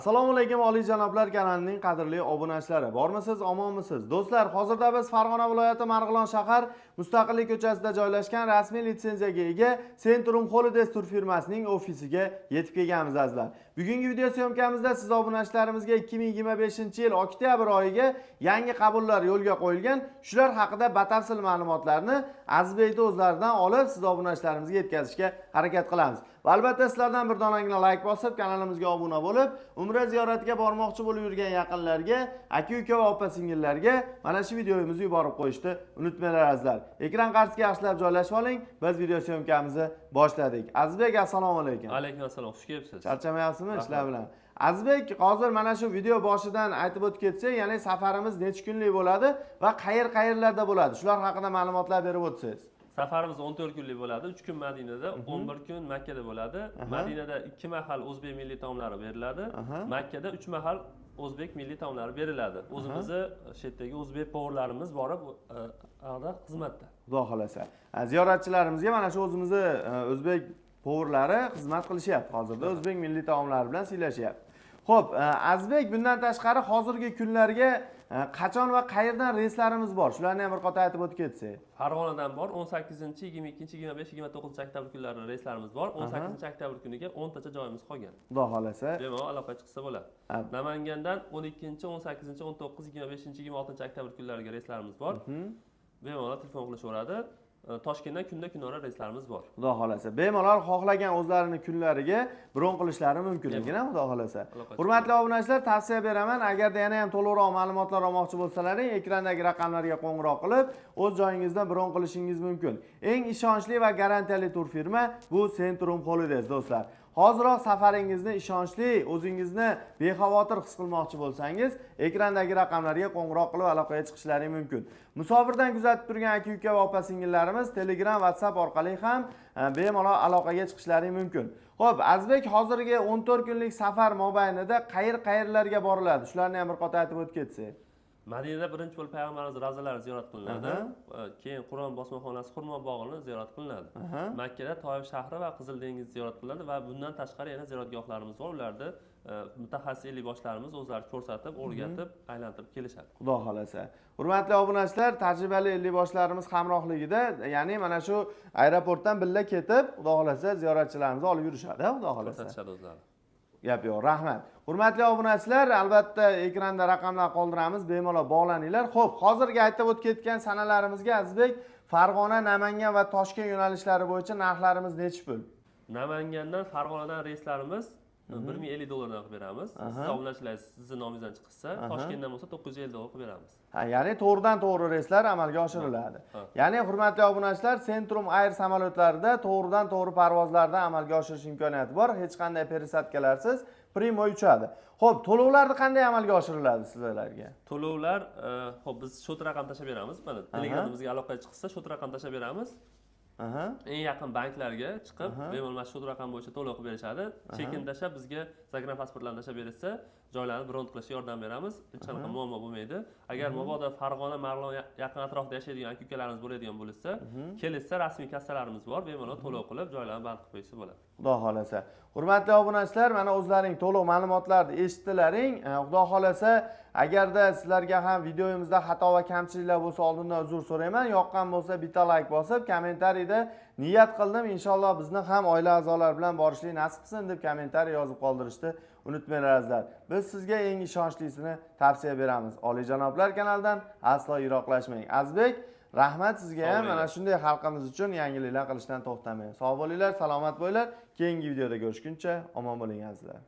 Assalomu alaykum oliyjanoblar kanalining qadrli obunachilari. Bormisiz, omonmisiz? Do'stlar, hozirda biz Farg'ona viloyati Marg'ilon shahar Mustaqillik ko'chasida joylashgan rasmiy litsenziyaga ega Centrum Holidays tur firmasining ofisiga yetib kelganmiz azizlar. Bugungi video syomkamizda siz obunachilarimizga 2025-yil oktyabr oyiga yangi qabullar yo'lga qo'yilgan, shular haqida batafsil ma'lumotlarni Azizbekni o'zlaridan olib, siz obunachilarimizga yetkazishga harakat qilamiz. Va albatta sizlardan bir donagina like bosib, kanalimizga obuna bo'lib, Umra ziyoratiga bormoqchi bo'lib yurgan yaqinlarga, aka-uka va opa-singillarga mana shu videomizni yuborib qo'yishni unutmanglar azizlar. Ekran qarshisiga yaxshilab joylashib oling. Biz video syomkamizni boshladik. Azizbek, assalomu alaykum. Alaykum assalom. Xush kelibsiz. Charchamayapsizmi ishlar bilan? Azizbek, hozir mana shu video boshidan aytib o'tib ketsak, ya'ni safarimiz necha kunlik bo'ladi va qayerlarda bo'ladi? Shular haqida ma'lumotlar berib o'tsangiz. Safarimiz 14 kunlik bo'ladi. 3 kun Madinada, 11 kun Makkada bo'ladi. Madinada 2 mahal o'zbek milliy taomlari beriladi. Makkada 3 mahal o'zbek milliy taomlari beriladi. O'zimizni shu yerdagi o'zbek povurlarimiz borib, aqda xizmatda. Xudo xolasa. Ziyoratchilarimizga mana shu o'zimizni o'zbek povurlari xizmat qilishyapti hozirda. O'zbek milliy taomlari bilan siylashyapti. Xo'p, Azizbek, bundan tashqari hozirgi kunlarga qachon va qayerdan reyslarimiz bor? Shularni ham bir qator aytib o'tib ketsak. Farg'onadan bor 18-chi, 22-chi, 25-chi, 29-chi oktyabr kunlari reyslarimiz bor. 18-oktyabr kuniga 10 tacha joyimiz qolgan. Xudo xolasa. Bemalol aloqa chiqsa bo'ladi. Namangandan 12-chi, 18-chi, 19, 25-chi, 26-chi oktyabr kunlariga reyslarimiz bor. Bemalol telefon qilishaveradi. Toshkentdan kunda-kunora reyslarimiz bor. Xudo xolasa. Bemalol xohlagan o'zlarini kunlariga bron qilishlari mumkinligini xudo xolasa. Hurmatli obunachilar, tavsiya beraman, agarda yana ham to'liqroq ma'lumotlar olmoqchi bo'lsalaring, ekrandagi raqamlarga qo'ng'iroq qilib, o'z joyingizdan bron qilishingiz mumkin. Eng ishonchli va garantiyali tur firma bu Centrum Holidays do'stlar. Hoziroq safaringizni ishonchli, o'zingizni bexavotir his qilmoqchi bo'lsangiz, ekrandagi raqamlarga qo'ng'iroq qilib aloqaga chiqishlaring mumkin. Musofirdan kuzatib turgan aka-uka va opa-singillarimiz Telegram, WhatsApp orqali ham bemalol aloqaga chiqishlaring mumkin. Xo'p, Azizbek, hozirgi 14 kunlik safar mobaynida qayerlarga boriladi? Shularni ham bir qator aytib o'tib ketsak. Madinada birinchi bo'lib payg'ambarimiz ravzalari ziyorat qilinadi. Keyin Qur'on bosmaxonasi, Xurmo bog'ini ziyorat qilinadi. Makkada Toyib shahri va Qizil dengiz ziyorat qilinadi va bundan tashqari yana ziyoratgohlarimiz bor. Ularda mutaxassis ellikboshlarimiz o'zlari ko'rsatib, o'rgatib, aylantirib kelishadi. Xudo xolasa. Hurmatli obunachilar, tajribali ellikboshlarimiz hamrohligida, ya'ni mana shu aeroportdan birga ketib, xudo xolasa ziyoratchilarimizni olib yurishadi, xudo xolasa. Ko'rsatishadi o'zlari. Gap yo'q, rahmat. Hurmatli obunachilar, albatta ekranda raqamlar qoldiramiz, bemalol bog'laninglar. Xo'p, hozirgi aytib o'tib ketgan sanalarimizga Azizbek, Farg'ona, Namangan va Toshkent yo'nalishlari bo'yicha narxlarimiz necha pul? Namangandan Farg'onadan reyslarimiz $1050 qilib beramiz. Siz obunachilar sizning nomingizdan chiqsa, Toshkentdan bo'lsa $950 qilib beramiz. Ya'ni to'g'ridan-to'g'ri reyslar amalga oshiriladi. Ya'ni hurmatli obunachilar, Centrum Air samolyotlarida to'g'ridan-to'g'ri parvozlarda amalga oshirish imkoniyati bor. Hech qanday peresadkalarsiz primo uchadi. Xo'p, to'lovlarni qanday amalga oshiriladi sizlarga? To'lovlar, xo'p, biz shot raqam tashab beramiz. Mana Telegramimizga aloqaga chiqsa, shot raqam tashab beramiz. Eng yaqin banklarga chiqib, bemalol shu raqam bo'yicha to'lov qilib berishadi. Chekin tashab bizga zagram pasportlarni tashab bersa, joylarni bron qilishga yordam beramiz. Hech qanaqa muammo bo'lmaydi. Agar mabodo Farg'ona, Marg'ilon yaqin atrofda yashaydigan aka-ukalarimiz bo'ladigan bo'lsa, kelsa rasmiy kassalarimiz bor, bemalol to'lov qilib joylarni band qilib qo'ysa bo'ladi. Xudo xolasa. Hurmatli obunachilar, mana o'zlaring to'liq ma'lumotlarni eshitdilaring. Xudo xolasa, agarda sizlarga ham videomizda xato va kamchiliklar bo'lsa, oldindan uzr so'rayman. Yoqqan bo'lsa, bitta like bosib, kommentariyda niyat qildim, inshaalloh bizni ham oila a'zolari bilan borishlik nasib qilsin deb kommentariy yozib qoldirishni unutmanglar azizlar. Biz sizga eng ishonchlisini tavsiya beramiz. Oliyjanoblar kanalidan aslo yiroqlashmang. Azizbek, rahmat sizga ham mana shunday xalqimiz uchun yangiliklar qilishdan to'xtamang. Sog' bo'linglar, salomat bo'linglar. Keyingi videoda ko'rishguncha omon bo'ling azizlar.